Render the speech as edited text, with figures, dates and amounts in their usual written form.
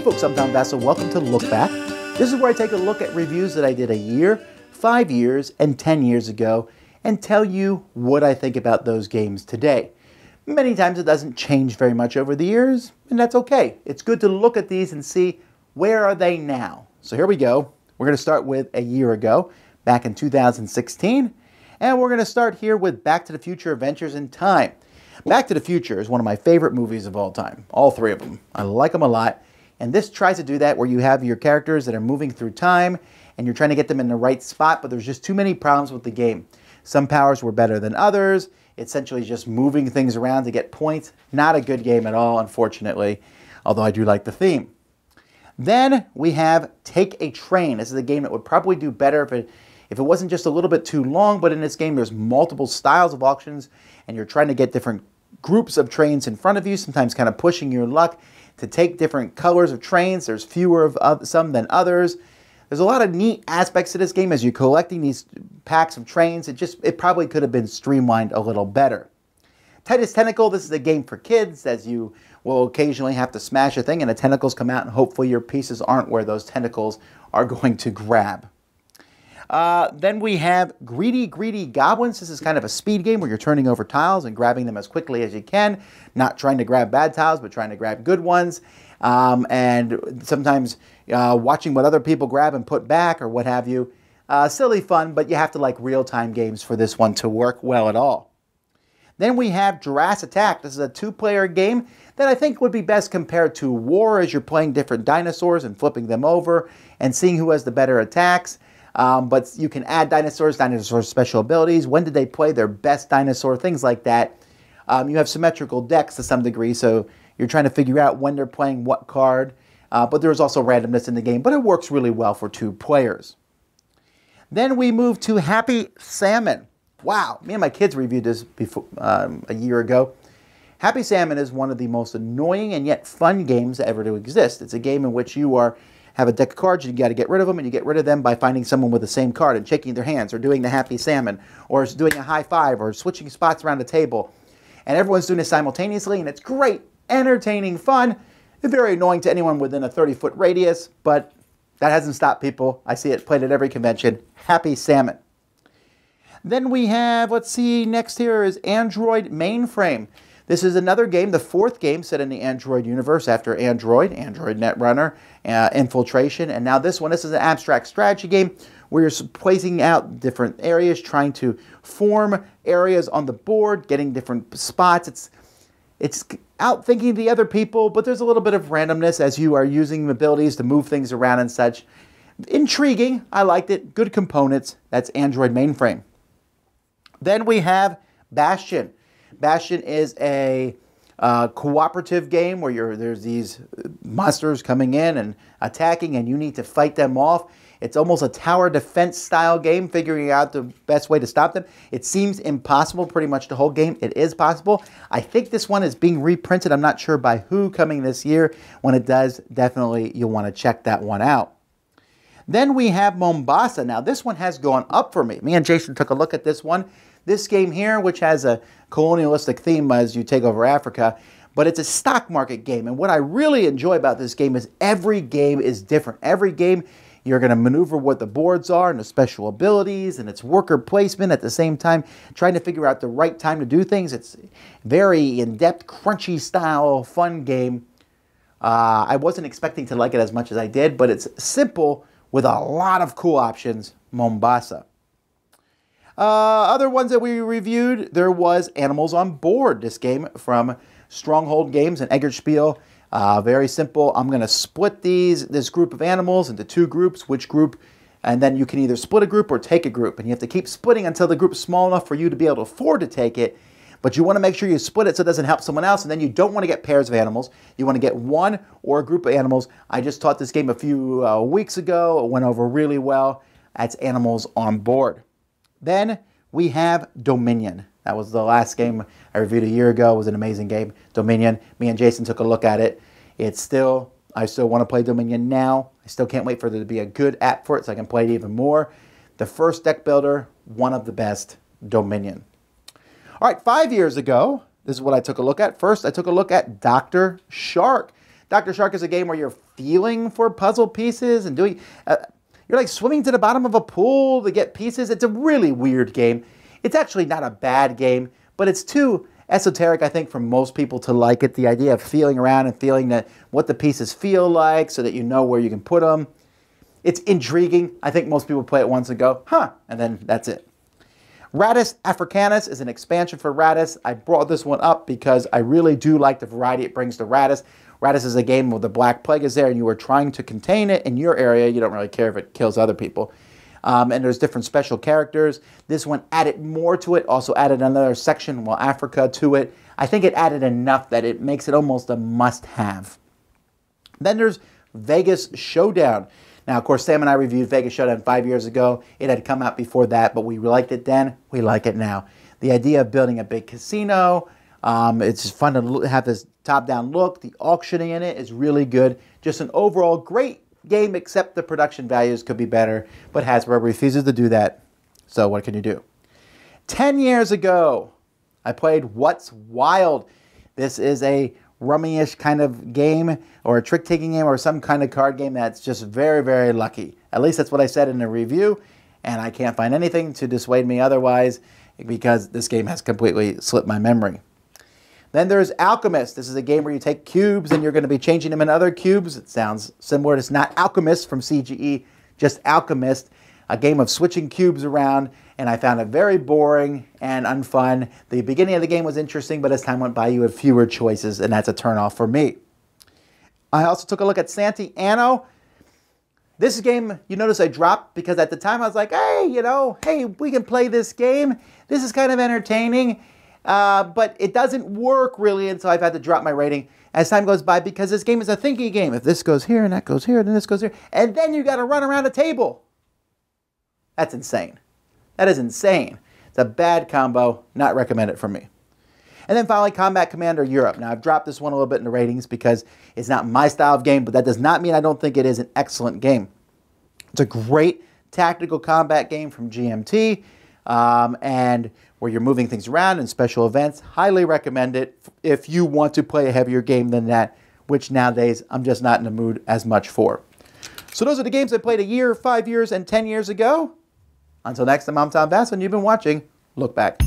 folks, I'm Vasel. Welcome to Look Back. This is where I take a look at reviews that I did a year, 5 years, and 10 years ago, and tell you what I think about those games today. Many times it doesn't change very much over the years, and that's okay. It's good to look at these and see where are they now. So here we go. We're going to start with a year ago, back in 2016, and we're going to start here with Back to the Future Adventures in Time. Back to the Future is one of my favorite movies of all time, all three of them. I like them a lot. And this tries to do that where you have your characters that are moving through time and you're trying to get them in the right spot, but there's just too many problems with the game. Some powers were better than others. Essentially just moving things around to get points. Not a good game at all, unfortunately, although I do like the theme. Then we have Take a Train. This is a game that would probably do better if it wasn't just a little bit too long, but in this game there's multiple styles of auctions and you're trying to get different groups of trains in front of you, sometimes kind of pushing your luck to take different colors of trains. There's fewer of some than others. There's a lot of neat aspects to this game as you're collecting these packs of trains. It probably could have been streamlined a little better. Tentacle, this is a game for kids as you will occasionally have to smash a thing and the tentacles come out and hopefully your pieces aren't where those tentacles are going to grab. Then we have Greedy Goblins. This is kind of a speed game where you're turning over tiles and grabbing them as quickly as you can. Not trying to grab bad tiles, but trying to grab good ones. And sometimes watching what other people grab and put back or what have you. Silly fun, but you have to like real-time games for this one to work well at all. Then we have Giraffe Attack. This is a two-player game that I think would be best compared to War as you're playing different dinosaurs and flipping them over and seeing who has the better attacks. But you can add dinosaurs special abilities. When did they play their best dinosaur? Things like that. You have symmetrical decks to some degree, so you're trying to figure out when they're playing what card. But there's also randomness in the game, but it works really well for two players. Then we move to Happy Salmon. Wow, me and my kids reviewed this before, a year ago. Happy Salmon is one of the most annoying and yet fun games ever to exist. It's a game in which you have a deck of cards, you got to get rid of them, and you get rid of them by finding someone with the same card and shaking their hands, or doing the Happy Salmon, or doing a high five, or switching spots around the table. And everyone's doing it simultaneously, and it's great, entertaining, fun, and very annoying to anyone within a 30-foot radius, but that hasn't stopped people. I see it played at every convention. Happy Salmon. Then we have, let's see, next here is Android Mainframe. This is another game, the fourth game set in the Android universe after Android Netrunner, Infiltration, and now this one. This is an abstract strategy game where you're placing out different areas, trying to form areas on the board, getting different spots. It's outthinking the other people, but there's a little bit of randomness as you are using abilities to move things around and such. Intriguing. I liked it. Good components. That's Android Mainframe. Then we have Bastion. Bastion is a cooperative game where there's these monsters coming in and attacking and you need to fight them off. It's almost a tower defense style game, figuring out the best way to stop them. It seems impossible pretty much the whole game. It is possible. I think this one is being reprinted. I'm not sure by who coming this year. When it does, definitely you'll want to check that one out. Then we have Mombasa. Now this one has gone up for me. Me and Jason took a look at this one. This game here, which has a colonialistic theme as you take over Africa, but it's a stock market game. And what I really enjoy about this game is every game is different. Every game, you're going to maneuver what the boards are and the special abilities, and it's worker placement at the same time, trying to figure out the right time to do things. It's very in-depth, crunchy style, fun game. I wasn't expecting to like it as much as I did, but it's simple with a lot of cool options. Mombasa. Other ones that we reviewed, there was Animals on Board, this game from Stronghold Games and Eggerspiel. Very simple. I'm going to split this group of animals into two groups, which group, and then you can either split a group or take a group. And you have to keep splitting until the group's small enough for you to be able to afford to take it. But you want to make sure you split it so it doesn't help someone else. And then you don't want to get pairs of animals. You want to get one or a group of animals. I just taught this game a few weeks ago. It went over really well. That's Animals on Board. Then we have Dominion. That was the last game I reviewed a year ago. It was an amazing game. Dominion. Me and Jason took a look at it. I still want to play Dominion now. I still can't wait for there to be a good app for it so I can play it even more. The first deck builder, one of the best, Dominion. All right, 5 years ago, this is what I took a look at. First, I took a look at Dr. Shark. Dr. Shark is a game where you're feeling for puzzle pieces and doing... you're like swimming to the bottom of a pool to get pieces. It's a really weird game. It's actually not a bad game, but it's too esoteric, I think, for most people to like it. The idea of feeling around and feeling that what the pieces feel like so that you know where you can put them. It's intriguing. I think most people play it once and go, huh, and then that's it. Rattus Africanus is an expansion for Rattus. I brought this one up because I really do like the variety it brings to Rattus. Rattus is a game where the Black Plague is there and you are trying to contain it in your area. You don't really care if it kills other people. And there's different special characters. This one added more to it, also added another section, well, Africa, to it. I think it added enough that it makes it almost a must-have. Then there's Vegas Showdown. Now, of course, Sam and I reviewed Vegas Showdown 5 years ago. It had come out before that, but we liked it then. We like it now. The idea of building a big casino, it's fun to have this top-down look. The auctioning in it is really good. Just an overall great game, except the production values could be better, but Hasbro refuses to do that. So what can you do? 10 years ago, I played What's Wild. This is a rummy-ish kind of game, or a trick-taking game, or some kind of card game that's just very, very lucky. At least that's what I said in the review, and I can't find anything to dissuade me otherwise because this game has completely slipped my memory. Then there's Alchemist. This is a game where you take cubes and you're going to be changing them in other cubes. It sounds similar. It's not Alchemist from CGE, just Alchemist. A game of switching cubes around, and I found it very boring and unfun. The beginning of the game was interesting, but as time went by, you had fewer choices, and that's a turnoff for me. I also took a look at Santy Anno. This game, you notice I dropped because at the time I was like, hey, hey, we can play this game. This is kind of entertaining. But it doesn't work really, and so I've had to drop my rating as time goes by because this game is a thinking game. If this goes here and that goes here, then this goes here, and then you got to run around a table. That's insane. That is insane. It's a bad combo. Not recommended for me. And then finally, Combat Commander Europe. Now, I've dropped this one a little bit in the ratings because it's not my style of game, but that does not mean I don't think it is an excellent game. It's a great tactical combat game from GMT, and where you're moving things around in special events. Highly recommend it if you want to play a heavier game than that, which nowadays I'm just not in the mood as much for. So those are the games I played a year, 5 years, and 10 years ago. Until next time, I'm Vasel, and you've been watching Look Back.